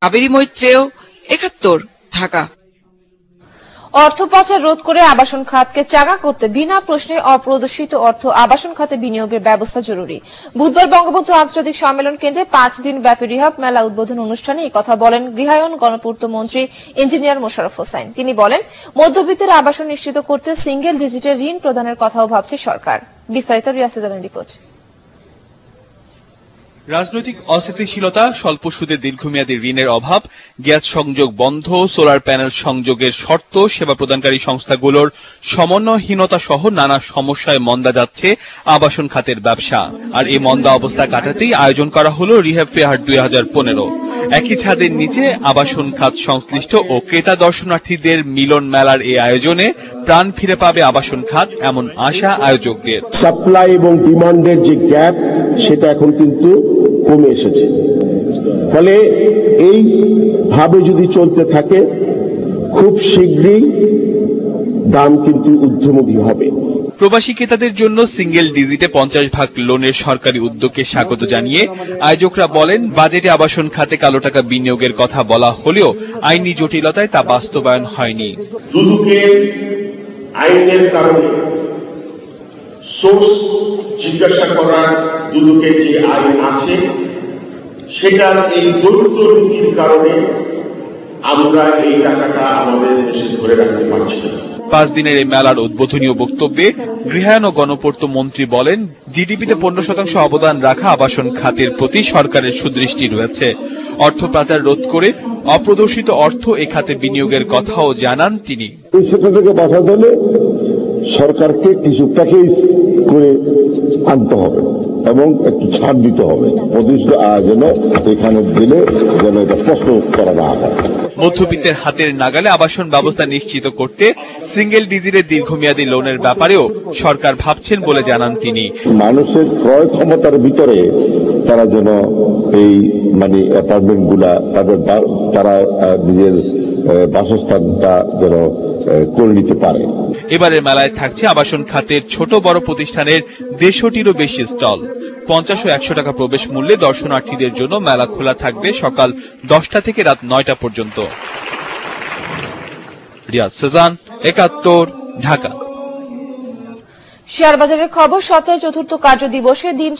কাবেরী মৈত্রেয়, ৭১, ঢাকা। অর্থ পাচার রোধ করে আবাসন খাতকে চাঙ্গা করতে বিনা প্রশ্নে অপ্রদর্শিত অর্থ আবাসন খাতে বিনিয়োগের ব্যবস্থা জরুরি। বুধবার বঙ্গবন্ধু আন্তর্জাতিক সম্মেলন কেন্দ্রে 5 দিন ব্যাপী রিহাব মেলা উদ্বোধন অনুষ্ঠানে এই কথা বলেন গৃহায়ন গণপূর্ত মন্ত্রী ইঞ্জিনিয়ার মোশাররফ হোসাইন। তিনি বলেন, মধ্যবিত্তের আবাসন নিশ্চিত করতে সিঙ্গেল ডিজিটে ঋণ প্রদানের কথাও ভাবছে সরকার। বিস্তারিত রিয়াসিজানের রিপোর্ট। রাজনৈতিক অস্থিতিশীলতা, স্বল্প সুদে দীর্ঘমেয়াদী ঋণের অভাব, গ্যাস সংযোগ বন্ধ, সোলার প্যানেল সংযোগের শর্ত, সেবা প্রদানকারী সংস্থাগুলোর সমন্বয়হীনতা সহ নানা সমস্যায় মন্দা যাচ্ছে আবাসন খাতের ব্যবসা। আর এই মন্দা অবস্থা কাটাতেই আয়োজন করা হলো রিহ্যাব ফেয়ার 2015। একই ছাদের নিচে আবাসন খাত সংশ্লিষ্ট ও ক্রেতা দর্শনার্থীদের মিলন মেলার এই আয়োজনে প্রাণ ফিরে পাবে আবাসন খাত, এমন আশা আয়োজকদের। সাপ্লাই এবং ডিমান্ডের যে গ্যাপ, সেটা এখন কিন্তু কমে এসেছে। ফলে এই ভাবে যদি চলতে থাকে, খুব শীঘ্রই দাম কিন্তু ঊর্ধ্বমুখী হবে। প্রবাসী ক্রেতাদের জন্য সিঙ্গেল ডিজিটে 50 ভাগ লোনের সরকারি উদ্যোগকে স্বাগত জানিয়ে আয়োজকরা বলেন, বাজেটে আবাসন খাতে কালো টাকা বিনিয়োগের কথা বলা হলেও আইনি জটিলতায় তা বাস্তবায়ন হয়নি। দুদকে আইনের কারণে সোর্স জিজ্ঞাসা করার দুদকের যে আইন আছে, সেটার এই দ্বৈত নীতির কারণে আমরা এই টাকাটা আমাদের দেশে ধরে রাখতে পারছি না। 5 দিনের এই মেলার উদ্বোধনী বক্তব্যে গৃহায়ন ও গণপূর্ত মন্ত্রী বলেন, জিডিপিতে 15% অবদান রাখা আবাসন খাতের প্রতি সরকারের সুদৃষ্টি রয়েছে। অর্থ পাচার রোধ করে অপ্রদর্শিত অর্থ এ খাতে বিনিয়োগের কথাও জানান তিনি। সেটা থেকে বাঁচাতে হলে সরকারকে কিছু প্যাকেজ করে আনতে হবে এবং একটু ছাড় দিতে হবে। প্রতিষ্ঠিত যেন এখানে দিলে যেন এটা প্রশ্ন করা না হয়। মধ্যবিত্তের হাতের নাগালে আবাসন ব্যবস্থা নিশ্চিত করতে সিঙ্গেল ডিজিটে দীর্ঘমেয়াদী লোনের ব্যাপারেও সরকার ভাবছেন বলে জানান তিনি। মানুষের ক্রয় ক্ষমতার ভিতরে তারা যেন এই অ্যাপার্টমেন্ট গুলা তারা নিজের বাসস্থানটা যেন করে নিতে পারে। এবারের মেলায় থাকছে আবাসন খাতের ছোট বড় প্রতিষ্ঠানের 150টিরও বেশি স্টল। 50 ও 100 টাকা প্রবেশ মূল্যে দর্শনার্থীদের জন্য মেলা খোলা থাকবে সকাল 10টা থেকে রাত 9টা পর্যন্ত। রিয়াদ সেজান, 71, ঢাকা। শেয়ার বাজারের খবর। সপ্তাহের চতুর্থ কার্য দিবসে দিন